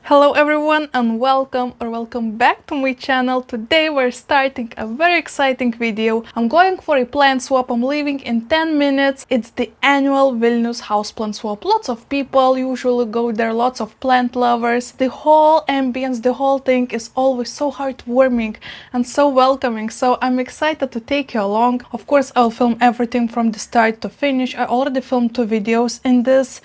Hello everyone and welcome back to my channel. Today we're starting a very exciting video. I'm going for a plant swap. I'm leaving in 10 minutes. It's the annual Vilnius houseplant swap. Lots of people usually go there, lots of plant lovers. The whole ambience, the whole thing is always so heartwarming and so welcoming. So I'm excited to take you along. Of course, I'll film everything from the start to finish. I already filmed 2 videos in this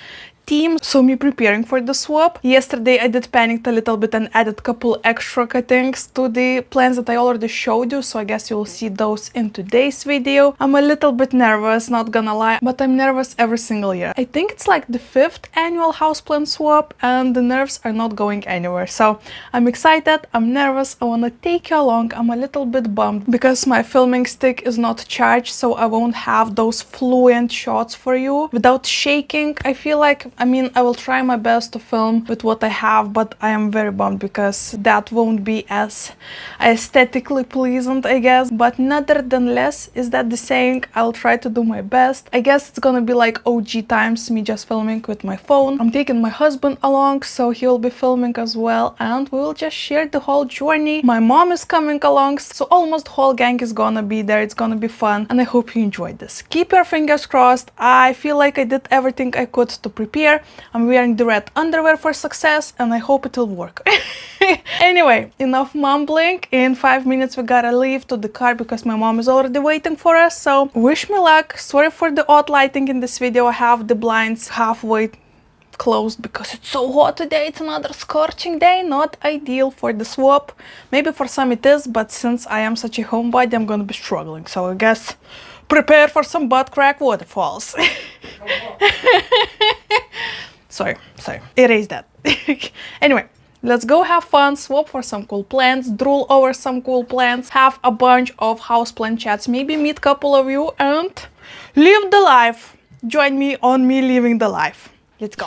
team, so me preparing for the swap. Yesterday I did panic a little bit and added couple extra cuttings to the plants that I already showed you, so I guess you'll see those in today's video. I'm a little bit nervous, not gonna lie, but I'm nervous every single year. I think it's like the 5th annual houseplant swap and the nerves are not going anywhere. So I'm excited, I'm nervous, I wanna take you along. I'm a little bit bummed because my filming stick is not charged, so I won't have those fluent shots for you without shaking. I will try my best to film with what I have, but I am very bummed because that won't be as aesthetically pleasant, I guess. But nevertheless, is that the saying? I'll try to do my best. I guess it's gonna be like OG times, me just filming with my phone. I'm taking my husband along, so he'll be filming as well, and we will just share the whole journey. My mom is coming along, so almost whole gang is gonna be there. It's gonna be fun, and I hope you enjoyed this. Keep your fingers crossed. I feel like I did everything I could to prepare. I'm wearing the red underwear for success and I hope it will work. Anyway, enough mumbling. In 5 minutes we gotta leave to the car because my mom is already waiting for us, so wish me luck. Sorry for the odd lighting in this video. I have the blinds halfway closed because it's so hot today. It's another scorching day, not ideal for the swap. Maybe for some it is, but since I am such a homebody, I'm gonna be struggling, so I guess prepare for some butt crack waterfalls. Sorry, erase that. Anyway, let's go have fun, swap for some cool plants, drool over some cool plants, have a bunch of houseplant chats, maybe meet a couple of you and live the life. Join me on me living the life. Let's go.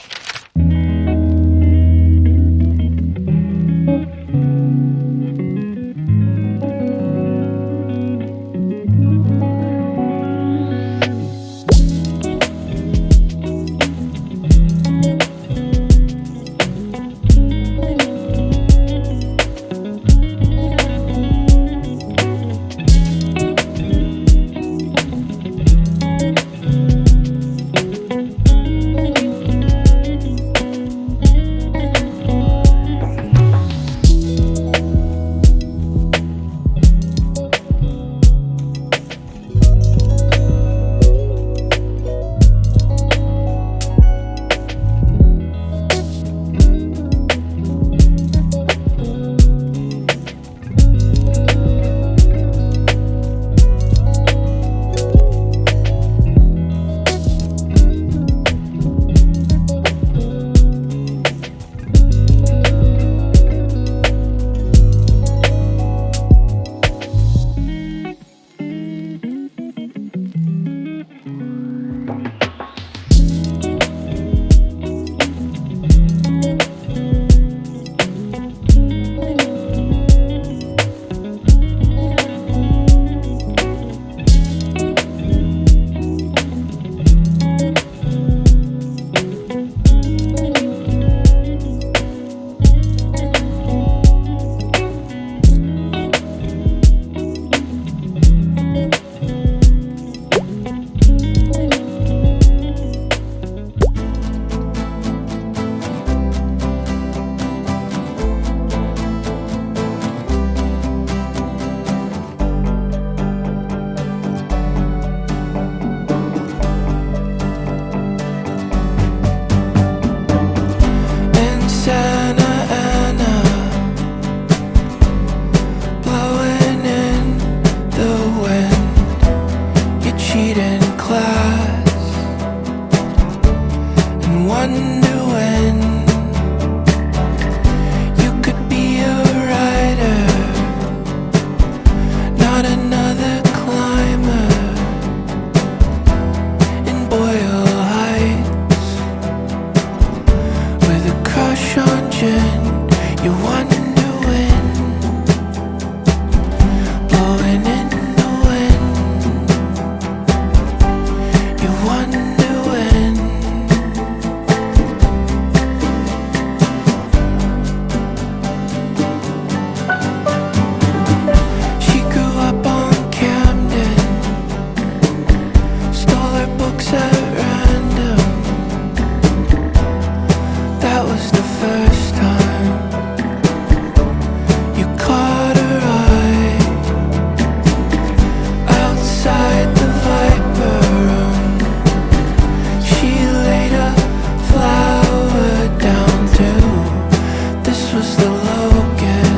was the locust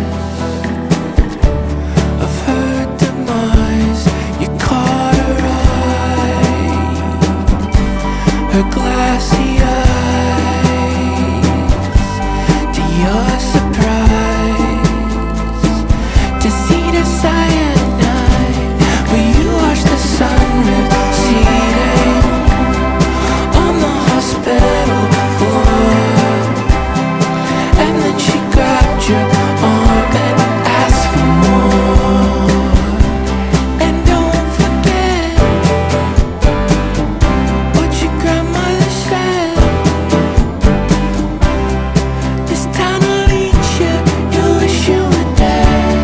of her demise. You caught her eye, her glassy eyes. To your surprise, to see the cyanide, where you watched the sun receding on the hospital floor. And then she grabbed your arm and asked for more. And don't forget what your grandmother said. This town will eat you, you wish you were dead.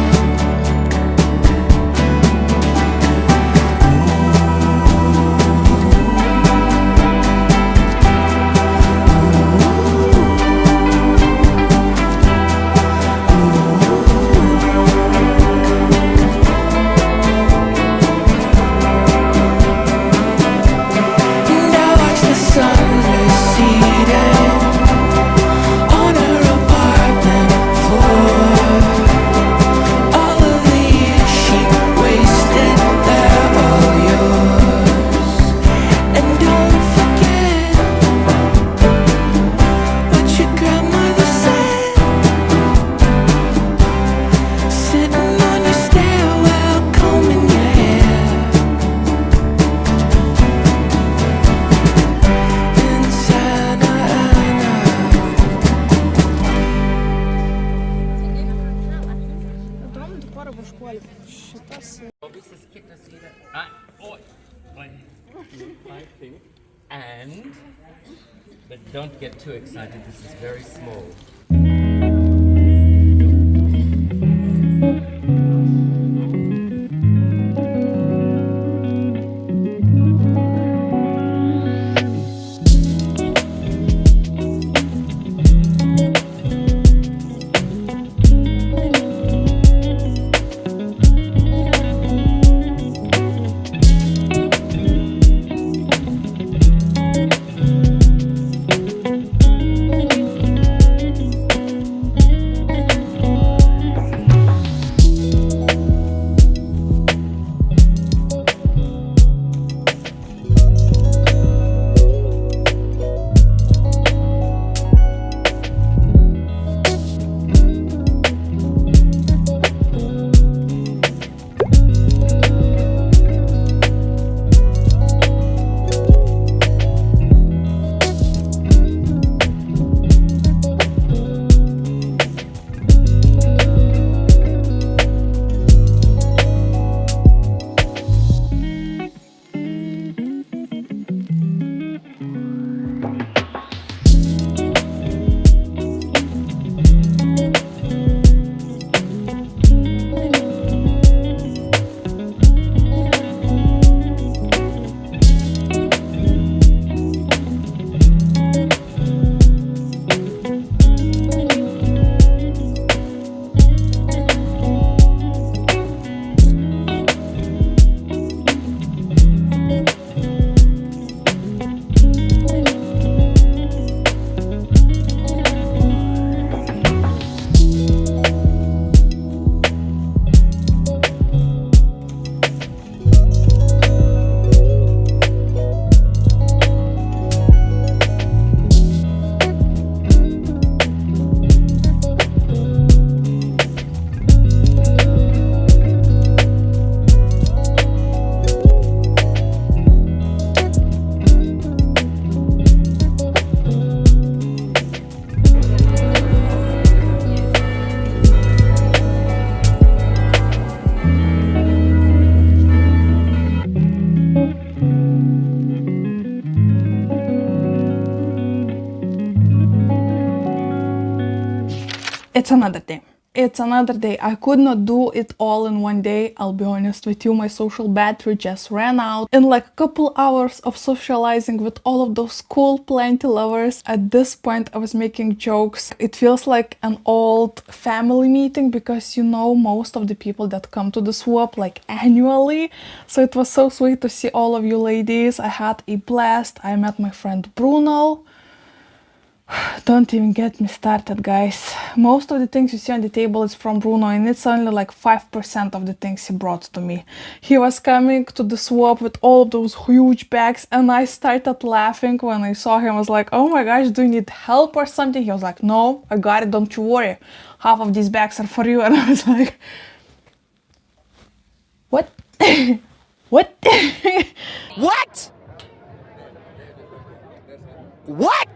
And I watched the sun receding on her apartment floor. All of the years she wasted, they're all yours. And don't forget what your grandmother said. Sitting on your stairwell, combing your hair. In Santa Ana. I think. And, but don't get too excited, this is very small. It's another day. It's another day. I could not do it all in one day. I'll be honest with you, my social battery just ran out. In like a couple hours of socializing with all of those cool plenty lovers, at this point I was making jokes. It feels like an old family meeting because you know most of the people that come to the swap like annually. So it was so sweet to see all of you ladies. I had a blast. I met my friend Bruno. Don't even get me started, guys. Most of the things you see on the table is from Bruno, and it's only like 5% of the things he brought to me. He was coming to the swap with all of those huge bags, and I started laughing when I saw him. I was like, oh my gosh, do you need help or something? He was like, no, I got it, don't you worry. Half of these bags are for you. And I was like, what? What? What? What?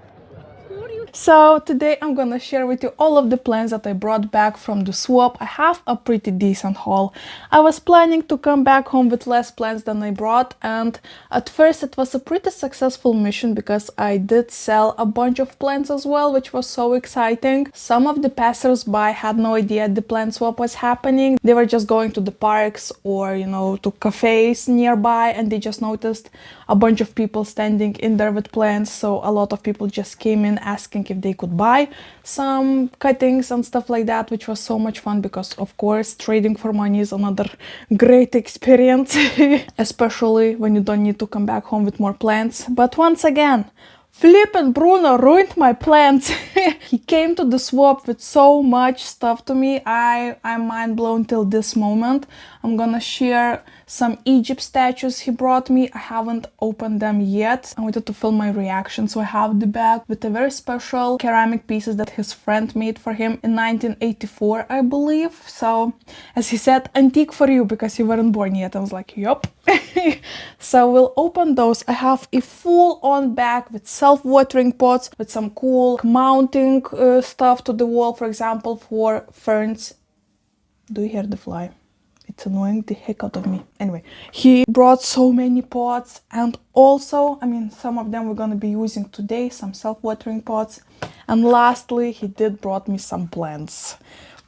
So today I'm gonna share with you all of the plants that I brought back from the swap. I have a pretty decent haul. I was planning to come back home with less plants than I brought, and at first it was a pretty successful mission because I did sell a bunch of plants as well, which was so exciting. Some of the passers-by had no idea the plant swap was happening. They were just going to the parks or, you know, to cafes nearby, and they just noticed a bunch of people standing in there with plants. So a lot of people just came in asking if they could buy some cuttings and stuff like that, which was so much fun because, of course, trading for money is another great experience, especially when you don't need to come back home with more plants. But once again, flippin' Bruno ruined my plants. He came to the swap with so much stuff to me. I'm mind blown till this moment. I'm gonna share some Egypt statues he brought me. I haven't opened them yet. I wanted to film my reaction, so I have the bag with the very special ceramic pieces that his friend made for him in 1984, I believe. So, as he said, antique for you because you weren't born yet. I was like, yup. So we'll open those. I have a full-on bag with self-watering pots, with some cool mounting stuff to the wall, for example, for ferns. Do you hear the fly? It's annoying the heck out of me. Anyway, he brought so many pots, and also, I mean, some of them we're gonna be using today, some self-watering pots. And lastly, he did brought me some plants.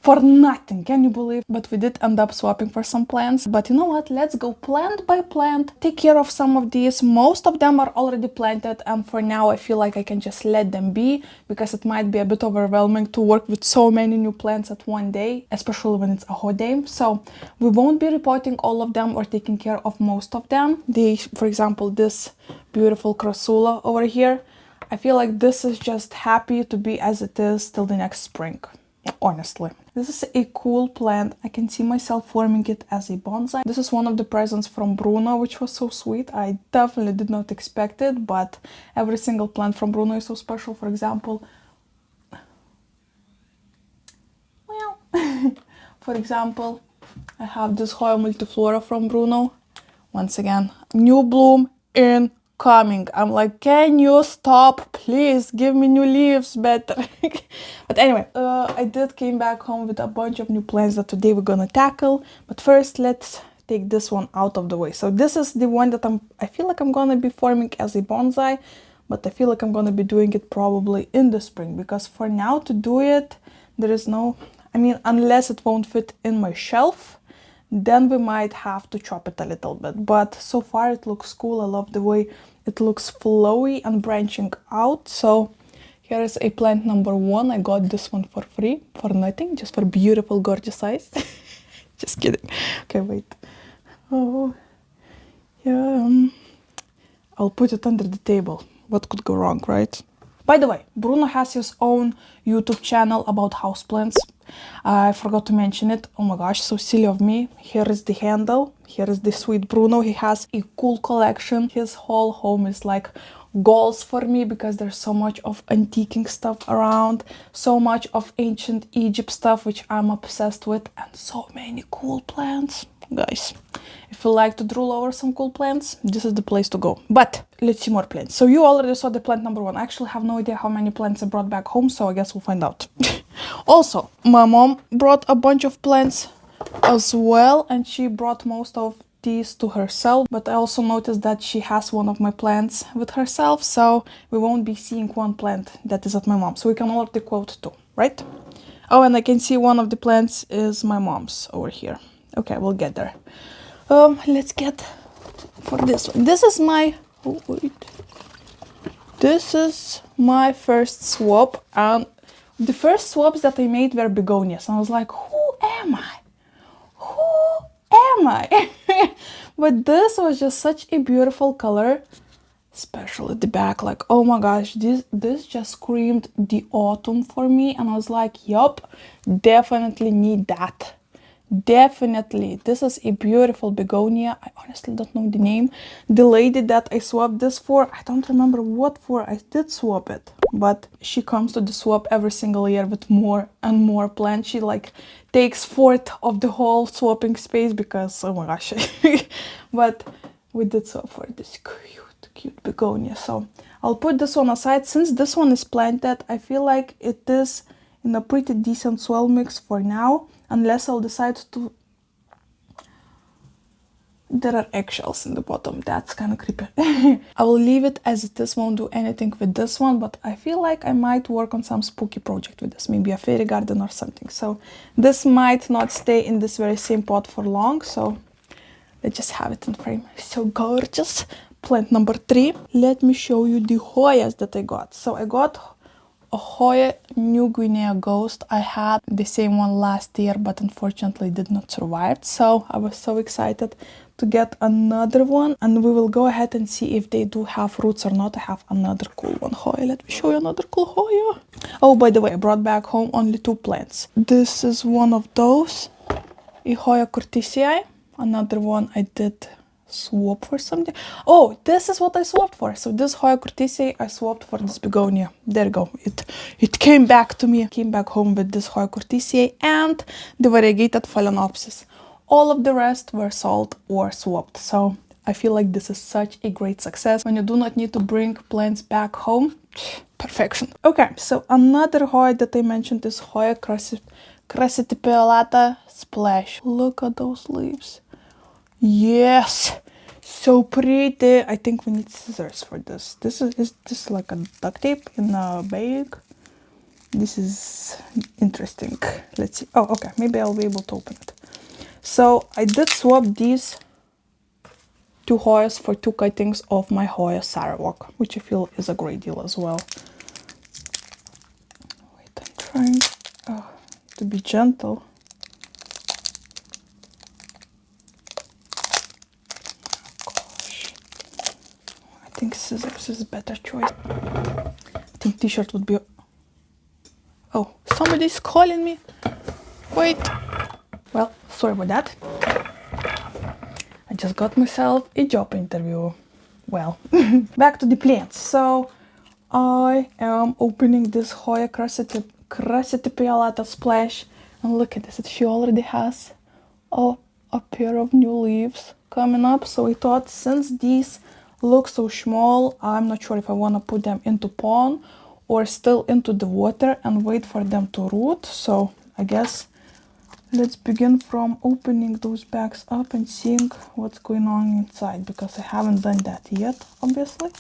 For nothing, can you believe? But we did end up swapping for some plants. But you know what? Let's go plant by plant, take care of some of these. Most of them are already planted, and for now I feel like I can just let them be because it might be a bit overwhelming to work with so many new plants at one day, especially when it's a hot day. So we won't be repotting all of them or taking care of most of them. For example, this beautiful crassula over here, I feel like this is just happy to be as it is till the next spring. Honestly, this is a cool plant. I can see myself forming it as a bonsai. This is one of the presents from Bruno, which was so sweet. I definitely did not expect it, but every single plant from Bruno is so special. For example, well, for example, I have this Hoya multiflora from Bruno. Once again, new bloom incoming. I'm like, can you stop? Please give me new leaves better. But anyway, I did came back home with a bunch of new plants that today we're gonna tackle. But first, let's take this one out of the way. So this is the one that I feel like I'm gonna be forming as a bonsai, but I feel like I'm gonna be doing it probably in the spring, because for now to do it, there is no, I mean, unless it won't fit in my shelf, then we might have to chop it a little bit. But so far it looks cool. I love the way it looks flowy and branching out. So here is a plant number one. I got this one for free, for nothing, just for beautiful, gorgeous eyes. Just kidding. Okay, wait. Oh, yeah. I'll put it under the table. What could go wrong, right? By the way, Bruno has his own YouTube channel about houseplants. I forgot to mention it. Oh my gosh, so silly of me. Here is the handle. Here is the sweet Bruno. He has a cool collection. His whole home is like goals for me because there's so much of antiquing stuff around, so much of ancient Egypt stuff, which I'm obsessed with, and so many cool plants. Guys, if you like to drool over some cool plants, this is the place to go. But let's see more plants. So you already saw the plant number one. I actually have no idea how many plants I brought back home, so I guess we'll find out. Also, my mom brought a bunch of plants as well, and she brought most of these to herself. But I also noticed that she has one of my plants with herself, so we won't be seeing one plant that is at my mom's. So we can already quote two, right? Oh, and I can see one of the plants is my mom's over here. Okay, we'll get there. Let's get for this one. This is my, oh wait. This is my first swap, and the first swaps that I made were begonias. And I was like, who am I? Who am I? But this was just such a beautiful color. especially the back. Like, oh my gosh, this just screamed the autumn for me, and I was like, yup, definitely need that. Definitely. This is a beautiful begonia. I honestly don't know the name. The lady that I swapped this for, I don't remember what for. I did swap it, but she comes to the swap every single year with more and more plants. She like takes 1/4 of the whole swapping space because, oh my gosh. But we did swap for this cute begonia. So I'll put this one aside. Since this one is planted, I feel like it is in a pretty decent soil mix for now, unless I'll decide to... There are eggshells in the bottom. That's kind of creepy. I will leave it as it is, won't do anything with this one, but I feel like I might work on some spooky project with this, maybe a fairy garden or something. So this might not stay in this very same pot for long, so let's just have it in frame. So gorgeous. Plant number 3. Let me show you the Hoyas that I got. So I got a Hoya New Guinea Ghost. I had the same one last year, but unfortunately did not survive. So I was so excited to get another one, and we will go ahead and see if they do have roots or not. I have another cool one Hoya. Let me show you another cool Hoya. Oh, by the way, I brought back home only 2 plants. This is one of those, a Hoya Curtisii. Another one I did swap for something. Oh, this is what I swapped for. So this Hoya Curtisii I swapped for this begonia. There you go. It came back to me. Came back home with this Hoya Curtisii and the variegated Phalaenopsis. All of the rest were sold or swapped. So I feel like this is such a great success when you do not need to bring plants back home. Perfection. Okay, so another Hoya that I mentioned is Hoya Crassitipiolata Splash. Look at those leaves. Yes, so pretty. I think we need scissors for this. This is like a duct tape in a bag. This is interesting. Let's see. Oh, okay. Maybe I'll be able to open it. So I did swap these 2 Hoyas for 2 cuttings of my Hoya Sarawak, which I feel is a great deal as well. Wait, I'm trying to be gentle. I think scissors is a better choice. I think t-shirt would be... Oh, somebody's calling me. Wait. Well, sorry about that. I just got myself a job interview. Well, back to the plants. So I am opening this Hoya Crassitipiolata Splash. And look at this. She already has a pair of new leaves coming up. So I thought, since these look so small, I'm not sure if I want to put them into pond or still into the water and wait for them to root. So I guess let's begin from opening those bags up and seeing what's going on inside, because I haven't done that yet, obviously.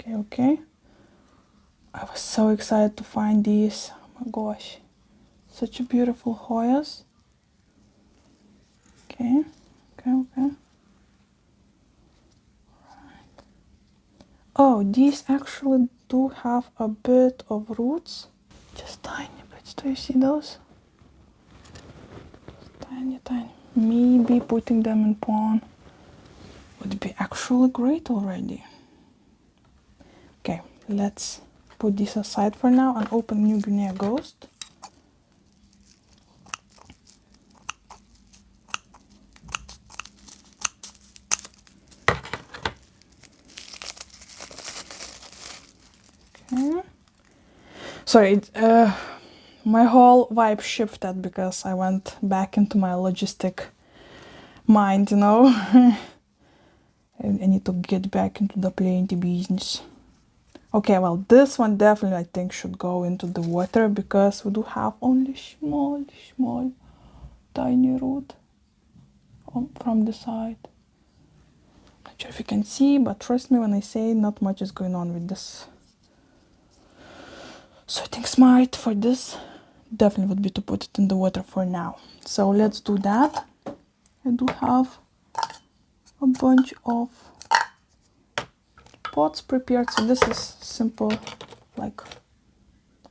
Okay. I was so excited to find these. Oh my gosh. Such a beautiful Hoyas. Okay. Right. Oh, these actually do have a bit of roots. Just tiny bits. Do you see those? Tiny. Maybe putting them in pond would be actually great already. Okay, let's put this aside for now and open New Guinea Ghost. Okay. Sorry, my whole vibe shifted because I went back into my logistic mind, you know. I need to get back into the plant business. Okay, well, this one definitely I think should go into the water because we do have only small, tiny root from the side. Not sure if you can see, but trust me when I say not much is going on with this. So I think smart for this definitely would be to put it in the water for now. So let's do that. I do have a bunch of pots prepared. So this is simple, like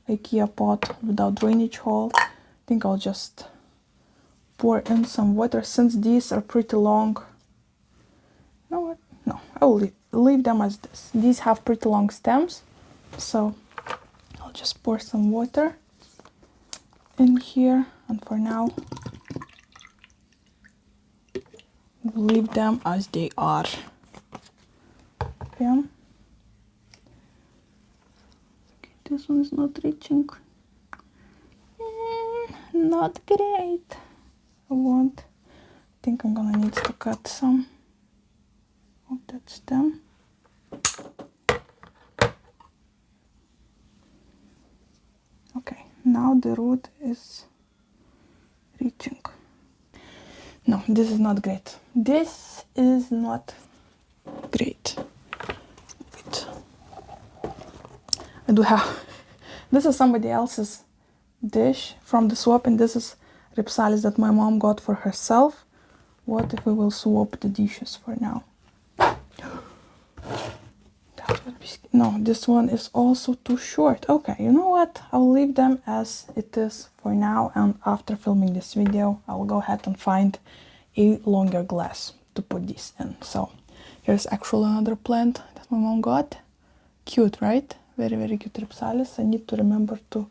IKEA pot without drainage hole. I think I'll just pour in some water since these are pretty long. You know what? No, I will leave them as this. These have pretty long stems, so I'll just pour some water in here, and for now leave them as they are. Okay. This one is not reaching. Not great. I think I'm gonna need to cut some of that stem. Okay, now the root is reaching. No, this is not great. This is not great. Wait. I do have, this is somebody else's dish from the swap, and this is ripsalis that my mom got for herself. What if we will swap the dishes for now? That would be, no, this one is also too short. Okay, you know what? I'll leave them as it is for now, and after filming this video, I'll go ahead and find a longer glass to put this in. So here's actually another plant that my mom got. Cute, right? Very, very cute ripsalis. I need to remember to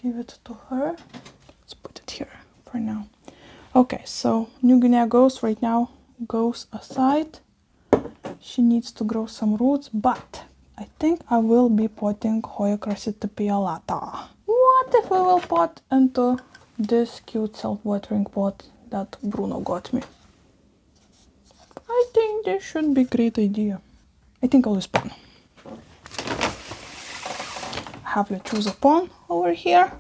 give it to her. Let's put it here for now. Okay, so New Guinea goes right now, goes aside. She needs to grow some roots, but I think I will be potting Hoya crassitipia. What if we will pot into this cute self-watering pot that Bruno got me? I think this should be a great idea. I think I'll use pond. Have you choose a pond over here?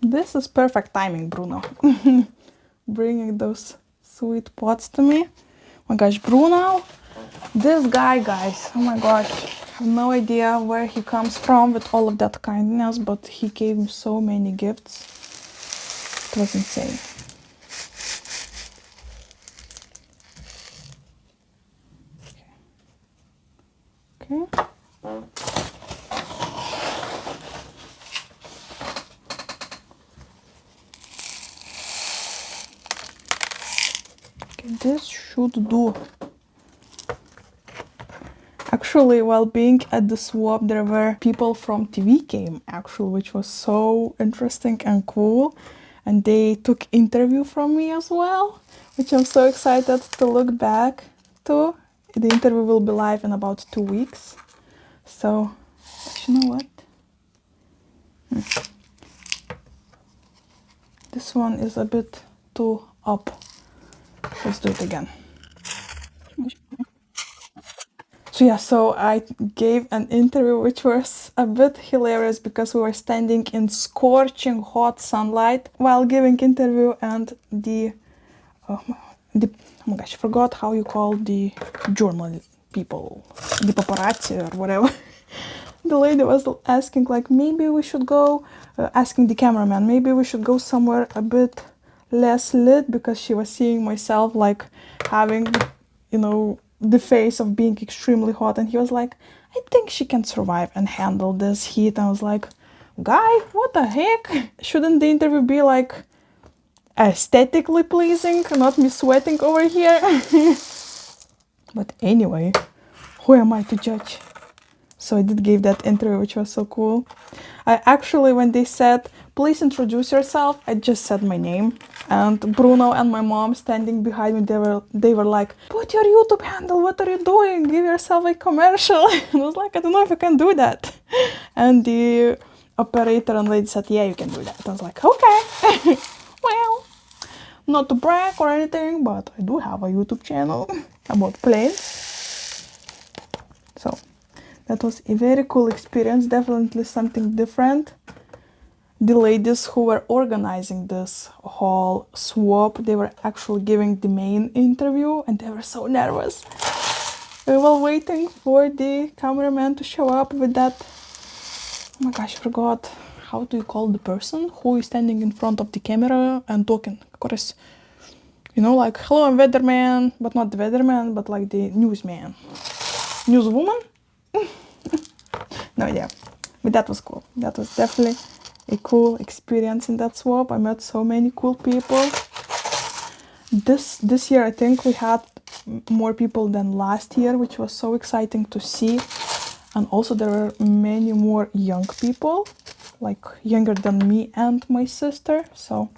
This is perfect timing, Bruno. Bringing those sweet pots to me. Oh my gosh, Bruno, this guy, guys, oh my gosh, I have no idea where he comes from with all of that kindness, but he gave me so many gifts. It was insane. Okay. This should do. Actually, while being at the swap, there were people from TV came, actually, which was so interesting and cool. And they took interview from me as well, which I'm so excited to look back to. The interview will be live in about 2 weeks. So, you know what? This one is a bit too up. Let's do it again. So yeah, so I gave an interview which was a bit hilarious because we were standing in scorching hot sunlight while giving interview, and oh my gosh, I forgot how you call the journal people, the paparazzi or whatever. The lady was asking like, maybe we should go, asking the cameraman, maybe we should go somewhere a bit less lit, because she was seeing myself like having, you know, the face of being extremely hot, and he was like, I think she can survive and handle this heat. I was like, guy, what the heck? Shouldn't the interview be like aesthetically pleasing, not me sweating over here? But anyway, who am I to judge? So I did give that interview, which was so cool. I actually, when they said, please introduce yourself, I just said my name. And Bruno and my mom standing behind me, they were like, put your YouTube handle, what are you doing? Give yourself a commercial. And I was like, I don't know if I can do that. And the operator and lady said, yeah, you can do that. I was like, okay. Well, not to brag or anything, but I do have a YouTube channel about plants. So that was a very cool experience, definitely something different. the ladies who were organizing this whole swap, they were actually giving the main interview and they were so nervous. We were waiting for the cameraman to show up with that. Oh my gosh, I forgot. How do you call the person who is standing in front of the camera and talking? Of course, you know, like, hello, I'm weatherman, but not the weatherman, but like the newsman. Newswoman? No idea. But that was cool. That was definitely a cool experience in that swap. I met so many cool people. This year I think we had more people than last year, which was so exciting to see. And also there were many more young people, like younger than me and my sister. So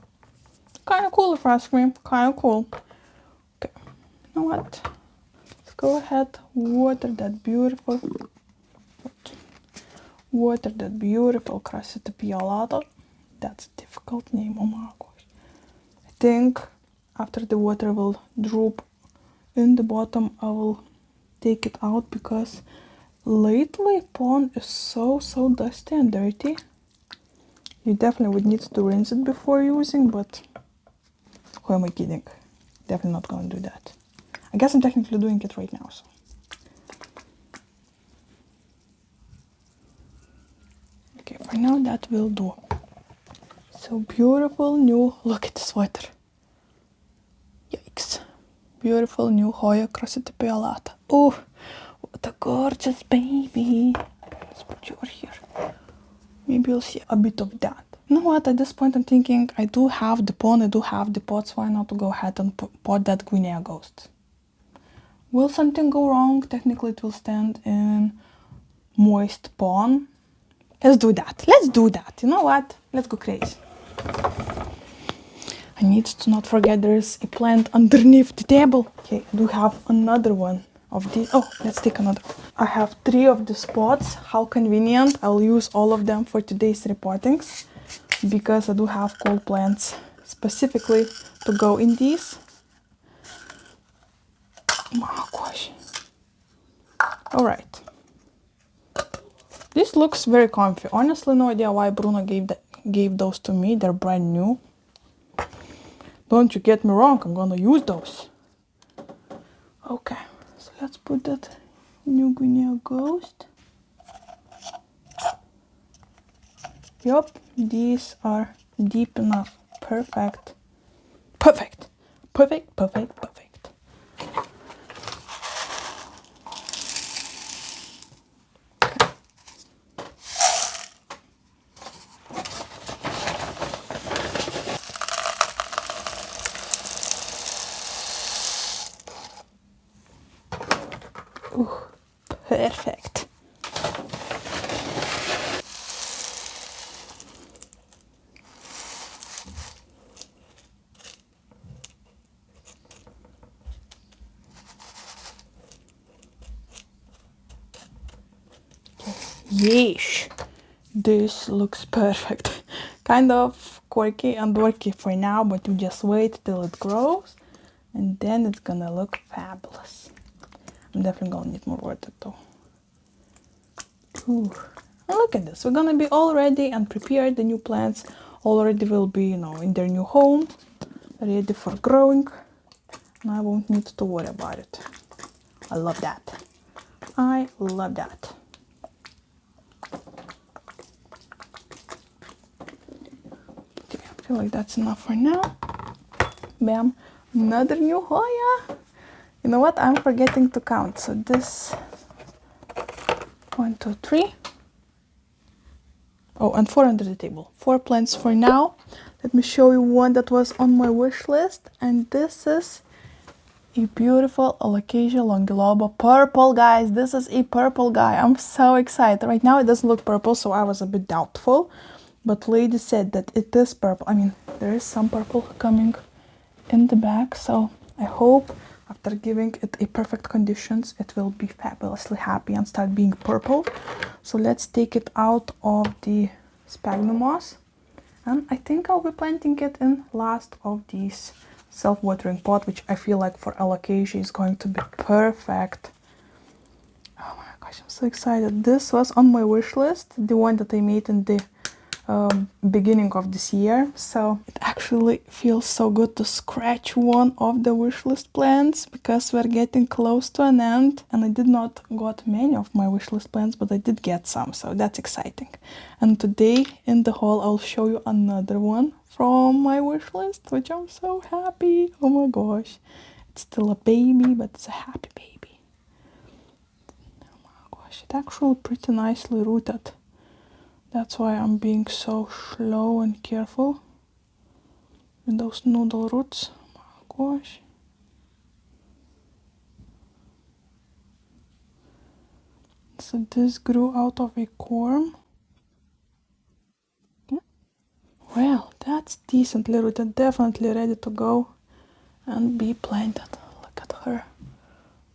kind of cool if you ask me. Kind of cool. Okay, you know what? Let's go ahead, water that beautiful Crassytopia. That's a difficult name, oh my gosh. I think after the water will droop in the bottom, I will take it out because lately pond is so dusty and dirty. You definitely would need to rinse it before using, but who am I kidding? Definitely not gonna do that. I guess I'm technically doing it right now, so. Okay, for now that will do. So beautiful new, look at this water. Yikes. Beautiful new Hoya Crassytopia. Oh, what a gorgeous baby. Let's put you over here. Maybe you'll see a bit of that. You know what, at this point I'm thinking I do have the pond, I do have the pots, why not to go ahead and pot that Guinea ghost? Will something go wrong? Technically it will stand in moist pond. Let's do that. Let's do that. You know what? Let's go crazy. I need to not forget there's a plant underneath the table. Okay, I do have another one of these. Oh, let's take another. I have 3 of the spots. How convenient. I'll use all of them for today's reportings because I do have cool plants specifically to go in these. Oh gosh. All right. This looks very comfy. Honestly, no idea why Bruno gave those to me. They're brand new. Don't you get me wrong, I'm gonna use those. Okay, so let's put that new Guinea ghost. Yup, these are deep enough. Perfect. Perfect. Perfect, perfect, perfect. Ooh, perfect. Yeesh, this looks perfect. Kind of quirky and dorky for now, but you just wait till it grows and then it's gonna look fabulous. I'm definitely gonna need more water though. Ooh. And look at this, we're gonna be all ready and prepared. The new plants already will be, you know, in their new home, ready for growing, and I won't need to worry about it. I love that. I love that. Okay, I feel like that's enough for now. Bam, another new Hoya. You know what, I'm forgetting to count. So this, 1, 2, 3. Oh, and 4 under the table. 4 plants for now. Let me show you one that was on my wish list. And this is a beautiful Alocasia longiloba purple, guys. This is a purple guy. I'm so excited. Right now it doesn't look purple, so I was a bit doubtful. But lady said that it is purple. I mean, there is some purple coming in the back. So I hope after giving it a perfect conditions, it will be fabulously happy and start being purple. So let's take it out of the sphagnum moss. And I think I'll be planting it in last of these self-watering pot, which I feel like for Alocasia is going to be perfect. Oh my gosh, I'm so excited. This was on my wish list, the one that I made in the beginning of this year, so it actually feels so good to scratch one of the wishlist plans because we're getting close to an end, and I did not got many of my wishlist plans, but I did get some, so that's exciting. And today in the haul I'll show you another one from my wishlist, which I'm so happy. Oh my gosh, it's still a baby, but it's a happy baby. Oh my gosh, it's actually pretty nicely rooted. That's why I'm being so slow and careful with those noodle roots. Oh my gosh. So this grew out of a corm. Yeah. Well, that's decently rooted, definitely ready to go and be planted. Look at her.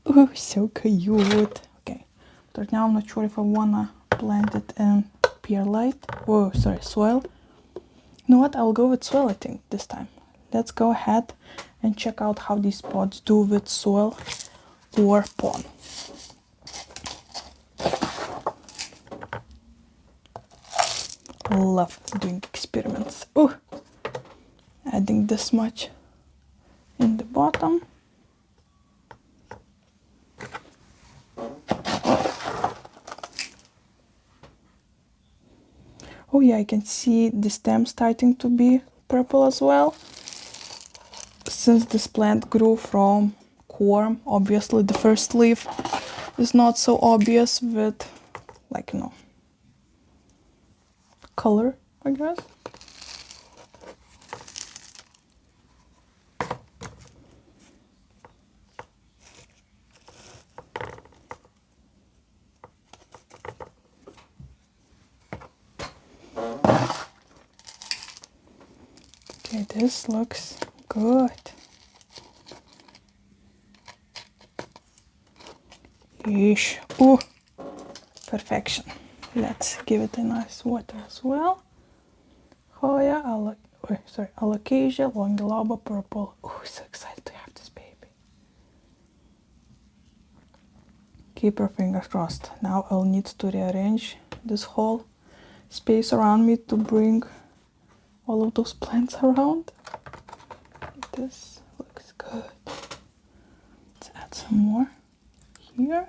Oh, so cute. Okay, but right now I'm not sure if I wanna plant it in perlite. Oh, sorry, soil. You know what? I'll go with soil, I think, this time. Let's go ahead and check out how these pots do with soil or pond. Love doing experiments. Oh, adding this much in the bottom. Oh yeah, I can see the stem starting to be purple as well. Since this plant grew from corm, obviously the first leaf is not so obvious with, like, you know, color, I guess. Okay, this looks good. Yeesh. Ooh, perfection. Let's give it a nice water as well. Hoya, Alocasia, Longoloba, purple. Oh, so excited to have this baby. Keep your fingers crossed. Now I'll need to rearrange this whole space around me to bring all of those plants around. This looks good. Let's add some more here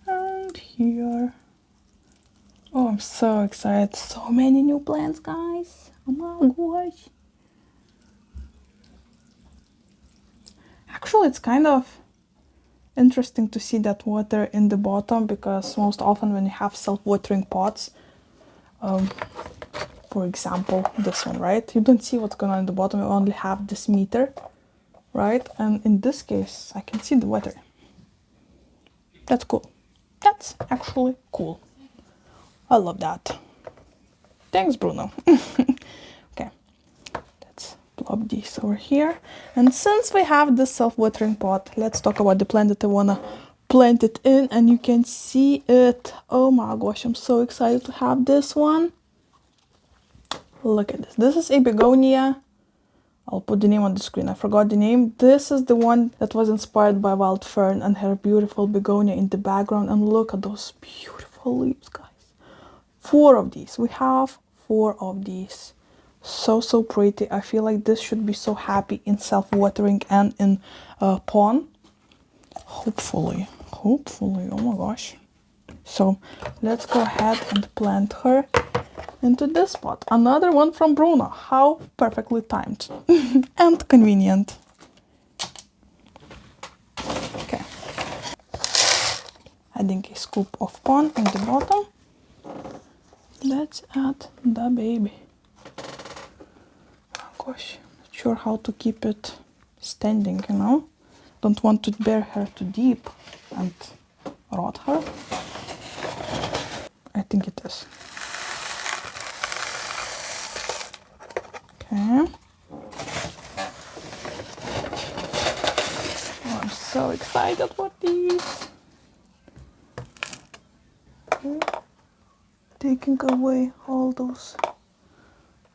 and here. Oh, I'm so excited. So many new plants, guys. Oh my gosh. Actually, it's kind of interesting to see that water in the bottom, because most often when you have self-watering pots, for example, this one, right? You don't see what's going on in the bottom. You only have this meter, right? And in this case, I can see the water. That's cool. That's actually cool. I love that. Thanks, Bruno. Okay, let's plop these over here. And since we have this self-watering pot, let's talk about the plant that I wanna plant it in, and you can see it. Oh my gosh, I'm so excited to have this one. Look at this. This is a begonia. I'll put the name on the screen. I forgot the name. This is the one that was inspired by Wild Fern and her beautiful begonia in the background. And look at those beautiful leaves, guys. 4 of these. We have 4 of these. So pretty. I feel like this should be so happy in self-watering and in pond. Hopefully. Oh my gosh. So let's go ahead and plant her into this pot. Another one from Bruno. How perfectly timed and convenient. Okay. Adding a scoop of pond in the bottom. Let's add the baby. Oh gosh, not sure how to keep it standing, you know? Don't want to bury her too deep and rot her. I think it is. Okay. Oh, I'm so excited for these. Okay. Taking away all those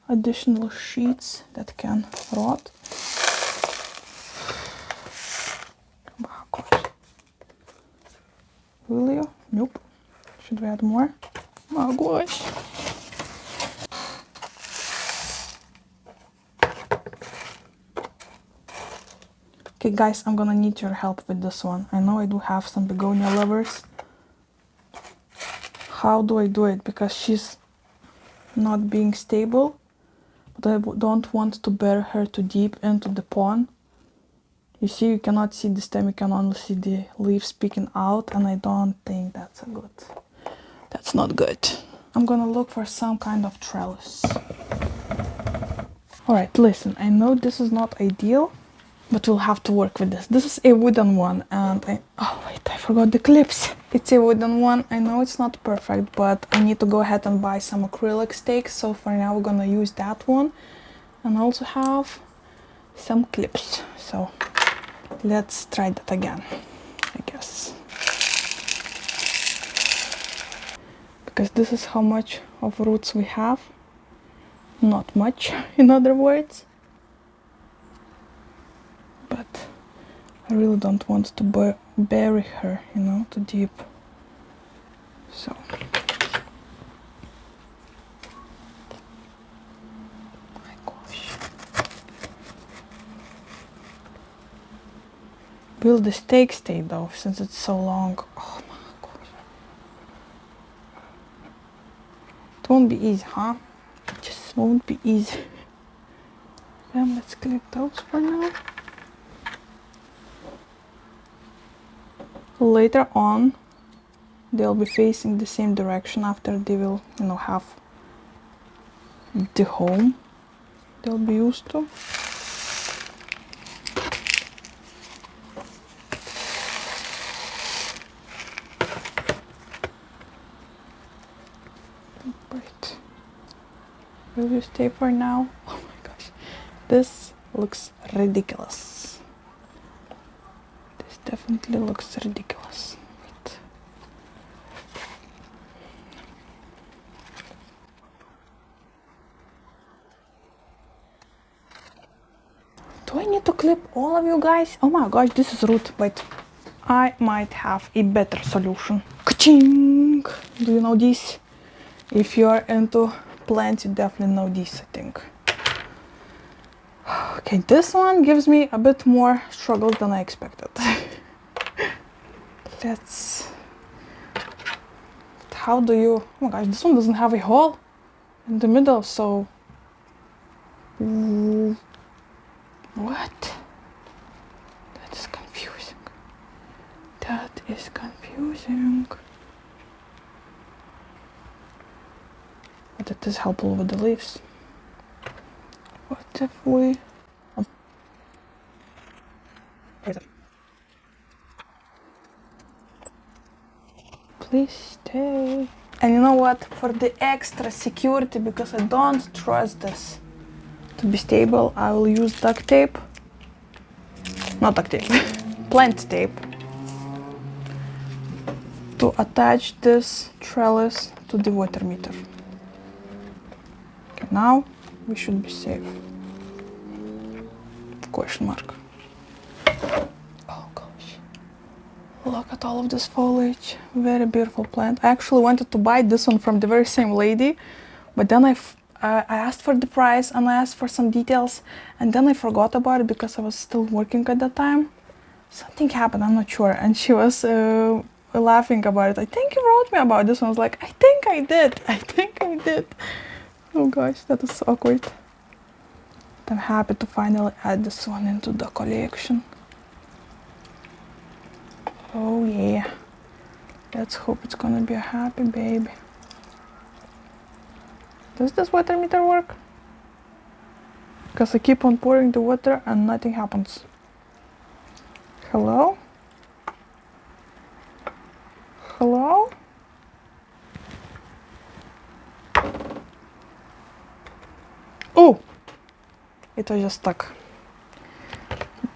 additional sheets that can rot. Oh gosh. Will you? Nope. Should we add more? Oh gosh. Okay guys, I'm gonna need your help with this one. I know I do have some begonia lovers. How do I do it? Because she's not being stable, but I don't want to bury her too deep into the pond. You see, you cannot see the stem, you can only see the leaves peeking out, and I don't think that's that's not good. I'm gonna look for some kind of trellis. Alright, listen, I know this is not ideal, but we'll have to work with this. This is a wooden one, and oh wait, I forgot the clips. It's a wooden one. I know it's not perfect, but I need to go ahead and buy some acrylic stakes, so for now we're gonna use that one. And also have some clips, so let's try that again, I guess. Because this is how much of roots we have. Not much, in other words. But I really don't want to bury her, you know, too deep. So. My gosh. Will the stake stay though, since it's so long? Oh my gosh. It won't be easy, huh? It just won't be easy. Then let's clip those for now. Later on, they'll be facing the same direction after they will, you know, have the home they'll be used to. Right. Will you stay for now? Oh my gosh. This looks ridiculous. This definitely looks ridiculous. Wait. Do I need to clip all of you guys? Oh my gosh, this is rude. Wait. I might have a better solution. Ka-ching! Do you know this? If you're into plants, you definitely know this, I think. Okay, this one gives me a bit more struggle than I expected. Let's... How do you... Oh my gosh, this one doesn't have a hole in the middle, so... What? That is confusing. That is confusing. But it is helpful with the leaves. What if we... Please stay. And you know what? For the extra security, because I don't trust this to be stable, I will use duct tape. Not duct tape. Plant tape. To attach this trellis to the water meter. Okay, now we should be safe. Question mark. Oh gosh. Look at all of this foliage. Very beautiful plant. I actually wanted to buy this one from the very same lady, but then I asked for the price and I asked for some details, and then I forgot about it because I was still working at that time. Something happened, I'm not sure, and she was laughing about it. I think you wrote me about this one. I was like, I think I did. I think I did. Oh gosh, that is so awkward. I'm happy to finally add this one into the collection. Oh yeah. Let's hope it's gonna be a happy baby. Does this water meter work? Because I keep on pouring the water and nothing happens. Hello? Hello? Oh! It was just stuck.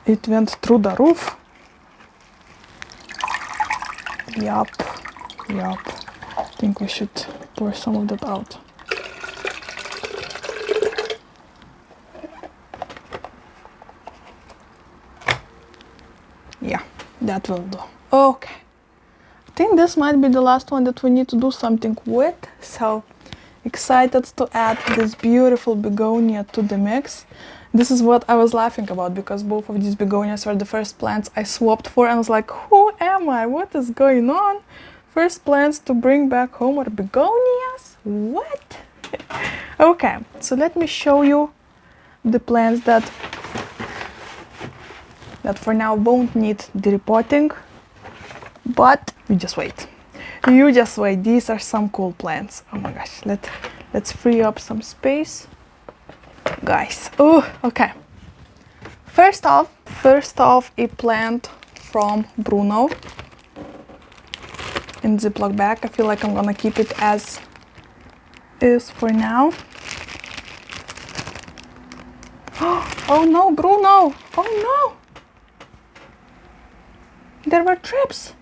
It went through the roof. Yup. I think we should pour some of that out. Yeah, that will do. Okay. I think this might be the last one that we need to do something with. So excited to add this beautiful begonia to the mix. This is what I was laughing about, because both of these begonias were the first plants I swapped for, and I was like, who am I? What is going on? First plants to bring back home are begonias? What? Okay, so let me show you the plants that for now won't need the repotting, but you just wait. You just wait. These are some cool plants. Oh my gosh, let's free up some space, guys. Oh, okay. First off, a plant from Bruno in Ziploc bag. I feel like I'm gonna keep it as is for now. Oh no, Bruno! Oh no! There were trips.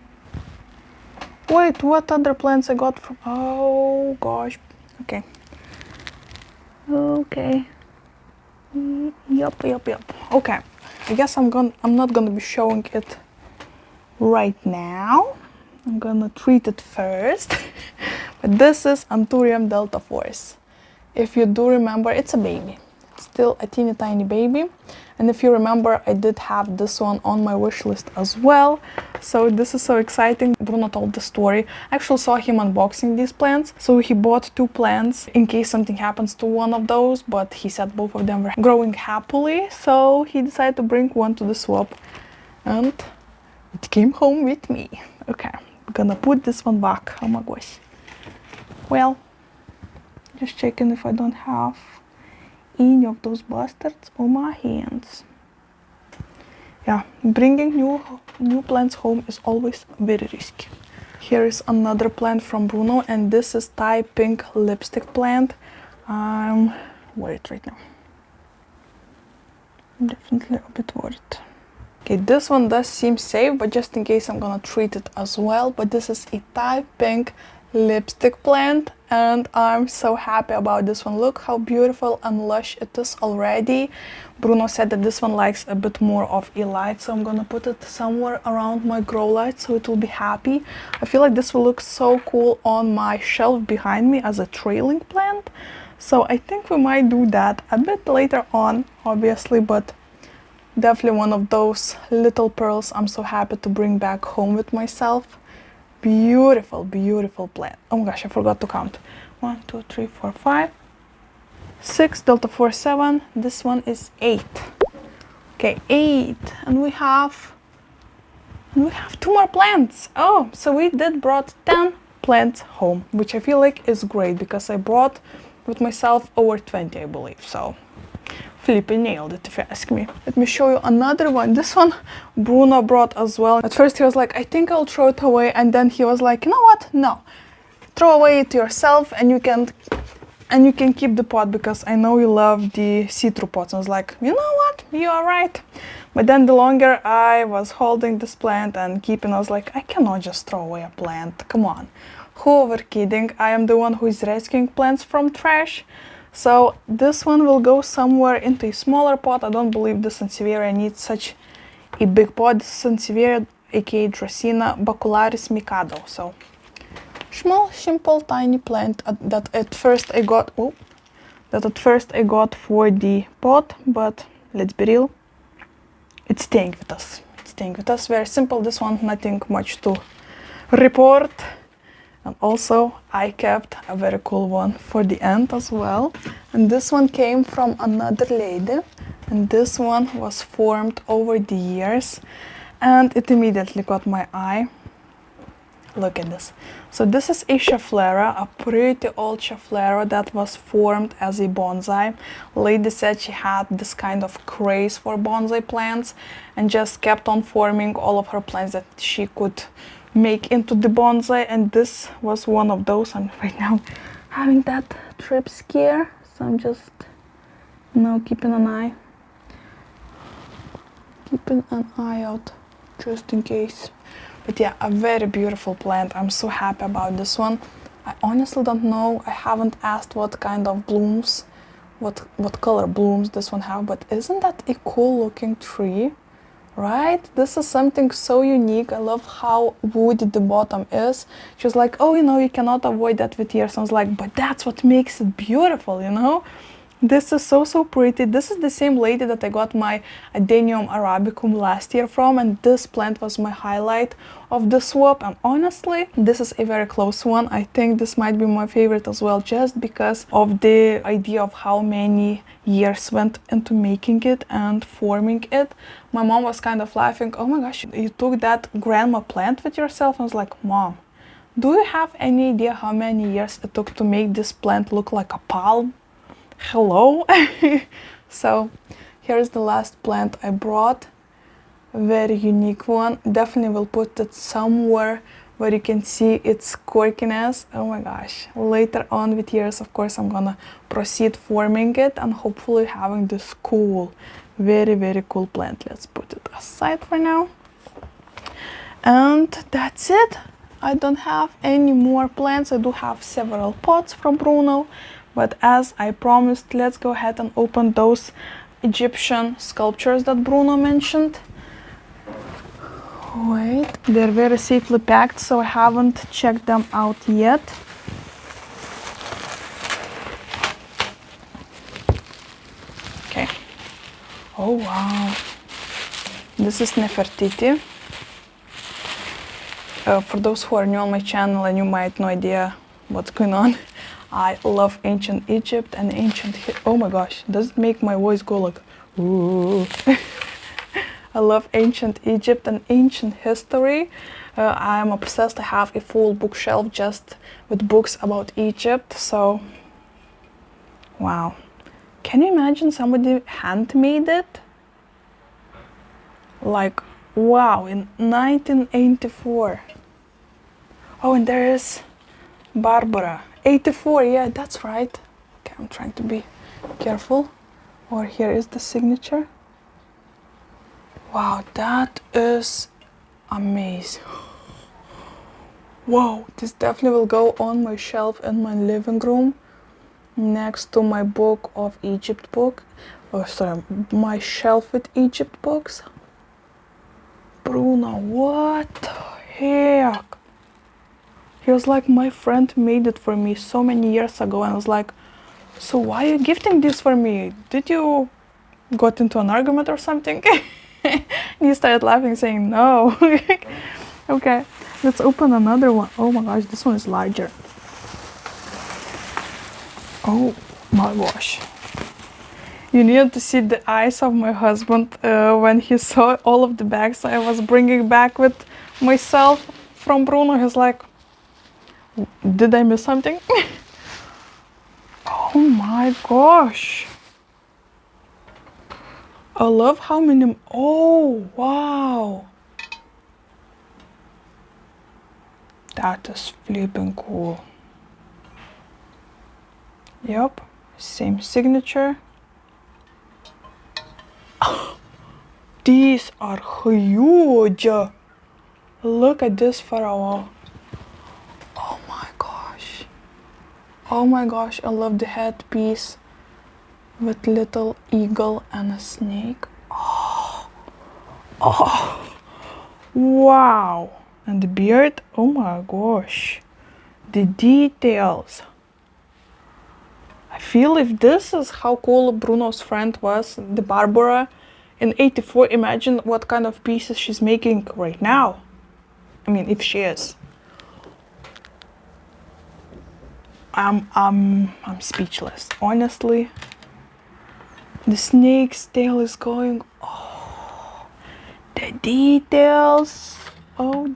Wait, what other plants I got from? Oh gosh. Okay. Okay. Yup. Okay. I guess I'm not gonna be showing it right now. I'm gonna treat it first. But this is Anthurium deltaphorus. If you do remember, it's a baby. It's still a teeny tiny baby. And if you remember, I did have this one on my wish list as well. So this is so exciting. Bruno told the story. I actually saw him unboxing these plants. So he bought 2 plants in case something happens to one of those, but he said both of them were growing happily. So he decided to bring one to the swap, and it came home with me. Okay, I'm gonna put this one back. Oh my gosh. Well, just checking if I don't have any of those bastards on my hands. Yeah, bringing new plants home is always very risky. Here is another plant from Bruno, and this is Thai pink lipstick plant. I'm worried right now. I'm definitely a bit worried. Okay, this one does seem safe, but just in case I'm gonna treat it as well. But this is a Thai pink lipstick plant, and I'm so happy about this one. Look how beautiful and lush it is already. Bruno said that this one likes a bit more of a light, so I'm gonna put it somewhere around my grow light so it will be happy. I feel like this will look so cool on my shelf behind me as a trailing plant, so I think we might do that a bit later on, obviously, but definitely one of those little pearls I'm so happy to bring back home with myself. Beautiful, beautiful plant. Oh my gosh, I forgot to count. 1, 2, 3, 4, 5, 6, deltaphorus 7. This one is 8. Okay, 8. And we have 2 more plants. Oh, so we brought 10 plants home, which I feel like is great because I brought with myself over 20, I believe. So flipping nailed it, if you ask me. Let me show you another one. This one Bruno brought as well. At first he was like, I think I'll throw it away, and then he was like, you know what? No, throw away it yourself, and you can keep the pot because I know you love the see-through pots. And I was like, you know what? You are right. But then the longer I was holding this plant and keeping, I was like, I cannot just throw away a plant. Come on. Who were kidding? I am the one who is rescuing plants from trash. So this one will go somewhere into a smaller pot. I don't believe the Sansevieria needs such a big pot. This is Sansevieria, aka Dracena bacularis mikado. So small, simple, tiny plant that at first I got for the pot, but let's be real, it's staying with us. It's staying with us. Very simple. This one, nothing much to report. And also I kept a very cool one for the end as well. And this one came from another lady. And this one was formed over the years. And it immediately caught my eye. Look at this. So this is a Schefflera, a pretty old Schefflera that was formed as a bonsai. Lady said she had this kind of craze for bonsai plants and just kept on forming all of her plants that she could make into the bonsai, and this was one of those. I'm right now having that trip scare, so I'm just keeping an eye out just in case. But yeah, a very beautiful plant. I'm so happy about this one. I honestly don't know. I haven't asked what kind of blooms, what color blooms this one have, but isn't that a cool looking tree? Right? This is something so unique. I love how woody the bottom is. She was like, oh, you know, you cannot avoid that with years. I was like, but that's what makes it beautiful, you know? This is so, so pretty. This is the same lady that I got my Adenium arabicum last year from, and this plant was my highlight of the swap. And honestly, this is a very close one. I think this might be my favorite as well, just because of the idea of how many years went into making it and forming it. My mom was kind of laughing, oh my gosh, you took that grandma plant with yourself? I was like, Mom, do you have any idea how many years it took to make this plant look like a palm? Hello. So here's the last plant I brought. Very unique one. Definitely will put it somewhere where you can see its quirkiness. Oh my gosh. Later on with years, of course, I'm gonna proceed forming it and hopefully having this cool, very, very cool plant. Let's put it aside for now. And that's it. I don't have any more plants. I do have several pots from Bruno. But as I promised, let's go ahead and open those Egyptian sculptures that Bruno mentioned. Wait, they're very safely packed, so I haven't checked them out yet. Okay. Oh wow. This is Nefertiti. For those who are new on my channel and you might have no idea what's going on, I love ancient Egypt and oh my gosh, does it make my voice go like, ooh. I love ancient Egypt and ancient history. I'm obsessed. I have a full bookshelf just with books about Egypt. So, wow. Can you imagine somebody handmade it? Like, wow, in 1984. Oh, and there is Barbara. 84, yeah, that's right. Okay, I'm trying to be careful. Or here is the signature. Wow, that is amazing. Whoa, this definitely will go on my shelf in my living room next to my book of Egypt book. Oh, sorry, my shelf with Egypt books. Bruno, what the heck? He was like, my friend made it for me so many years ago, and I was like, so why are you gifting this for me? Did you got into an argument or something? And he started laughing, saying no. Okay, let's open another one. Oh my gosh, this one is larger. Oh my gosh. You need to see the eyes of my husband when he saw all of the bags I was bringing back with myself from Bruno. He's like, did I miss something? Oh my gosh. I love how many. Oh, wow. That is flipping cool. Yep, same signature. These are huge. Look at this pharaoh. Oh my gosh. Oh my gosh, I love the headpiece with little eagle and a snake. Oh. Oh. Wow. And the beard. Oh my gosh. The details. I feel if this is how cool Bruno's friend was, the Barbara, in 84, imagine what kind of pieces she's making right now. I mean, if she is. I'm speechless, honestly. The snake's tail is going, oh, the details. Oh,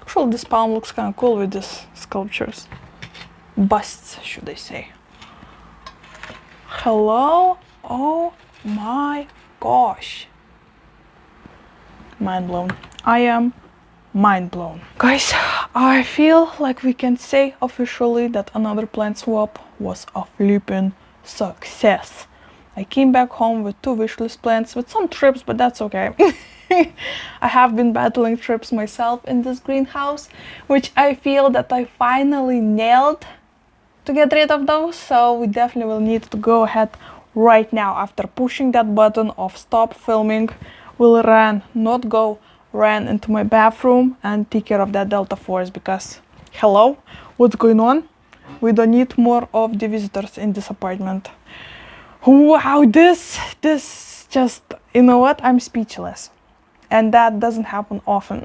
actually this palm looks kind of cool with these sculptures. Busts, should I say. Hello? Oh my gosh. Mind blown. I am mind blown. Guys, I feel like we can say officially that another plant swap was a flippin' success. I came back home with 2 wishlist plants with some trips, but that's okay. I have been battling trips myself in this greenhouse, which I feel that I finally nailed to get rid of those, so we definitely will need to go ahead right now after pushing that button of stop filming. will run into my bathroom and take care of that Delta Force, because hello, what's going on? We don't need more of the visitors in this apartment. Wow, this just, you know what? I'm speechless. And that doesn't happen often.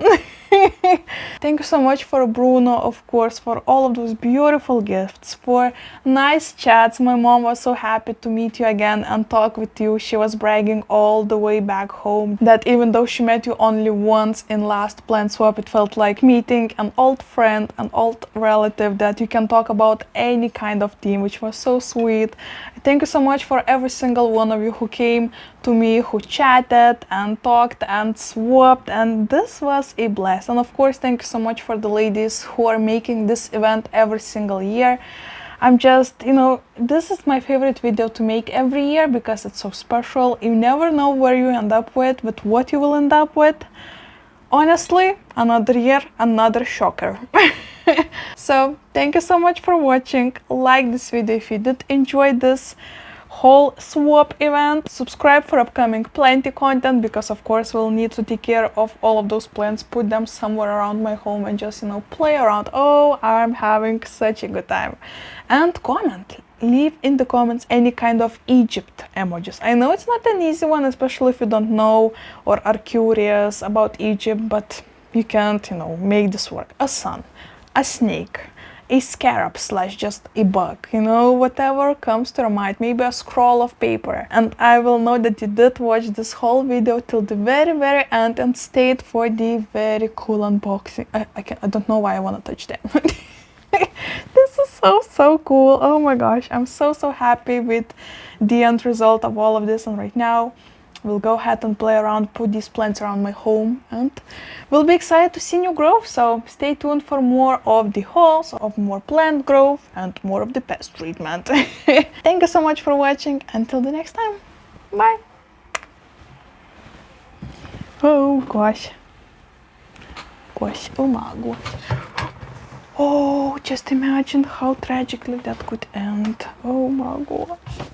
Thank you so much for Bruno, of course, for all of those beautiful gifts, for nice chats. My mom was so happy to meet you again and talk with you. She was bragging all the way back home that even though she met you only once in last plant swap, it felt like meeting an old friend, an old relative that you can talk about any kind of theme, which was so sweet. Thank you so much for every single one of you who came to me, who chatted and talked and swapped, and this was a blast. And of course, thank you so much for the ladies who are making this event every single year. I'm just, you know, this is my favorite video to make every year because it's so special. You never know where you end up with, but what you will end up with. Honestly, another year, another shocker. So thank you so much for watching. Like this video if you did enjoy this whole swap event. Subscribe for upcoming plenty content, because of course we'll need to take care of all of those plants, put them somewhere around my home and just, you know, play around. Oh, I'm having such a good time. And comment. Leave in the comments any kind of Egypt emojis. I know it's not an easy one, especially if you don't know or are curious about Egypt, but you can't, you know, make this work. A sun, a snake, a scarab / just a bug, you know, whatever comes to your mind, maybe a scroll of paper. And I will know that you did watch this whole video till the very end and stayed for the very cool unboxing. I don't know why I want to touch them. This is so cool. Oh my gosh, I'm so happy with the end result of all of this. And right now we'll go ahead and play around, put these plants around my home, and we'll be excited to see new growth. So stay tuned for more of the hauls, of more plant growth and more of the pest treatment. Thank you so much for watching. Until the next time, bye. Oh gosh, oh my gosh. Oh, just imagine how tragically that could end. Oh my gosh.